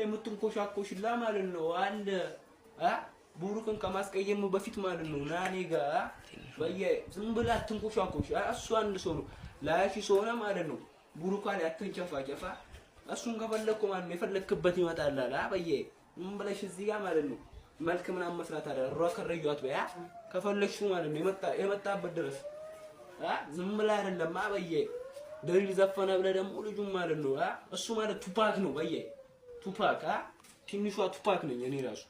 ላይ የምትንኮሻኮሽላ ማለት ነው አንድ ቡሩክን ከማስቀየም በፊት ማለት ነው ናኔ ጋር ዝም ብላ አትንኮሻኮሽ እሱ አንድ ሰው ነው ላያሺ ሰው ነው ማለት ነው ቡሩካን ያትንጨፋጨፋ እሱን ከፈለኩ ማለት ነው የፈለክበት ይመጣልላ ምን ብለሽ እዚህ ጋር ማለት ነው መልክ ምናምን መስራት አይደል ሮከረዩት በያ ከፈለክሽ ማለት ነው የመጣበት ድረስ ዝም ብላ አይደለም ድሪል ዘፈነ ብለ ደግሞ ልጁም ማለት ነው እሱ ማለት ቱፓክ ነው ቱፓክ ትንሿ ቱፓክ ነኝ እኔ ራሱ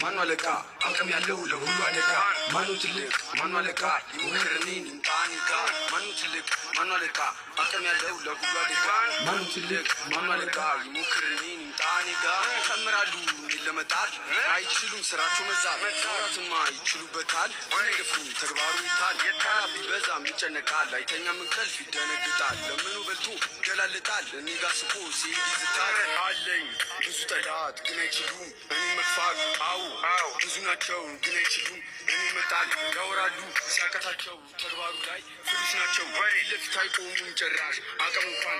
ማኑ አለቃ አቅም ያለው ለሁሉ አለቃ ማኑ ትልቅ ማኑ አለቃ ይሞክርልኝ እንጣኒካ ማኑ ትልቅ ማኑ አለቃ አቅም ያለው ለሁሉ አለቃ ማኑ ትልቅ ማኑ አለቃ ይሞክርልኝ እንጣኒካ ተምራሉ ለመጣል አይችሉም ስራቸው መዛብ ወራትማ ይችሉበታል ወንድፉ ተግባሩ ይታል የታቢ በዛም ይጨነቃል አይተኛም እንቅልፍ ይደነግጣል ለምኑ በልቶ ገላልጣል እኔ ጋር ስቆ ሲሄድ ይዝታል አለኝ ብዙ ጠላት ግን አይችሉም እኔ መግፋት አው ብዙ ናቸው ግን አይችሉም እኔ መጣል ያወራሉ ሲያቀታቸው ተግባሩ ላይ ፍሩስ ናቸው ለፊት አይቆሙም ጭራሽ አቅም እንኳን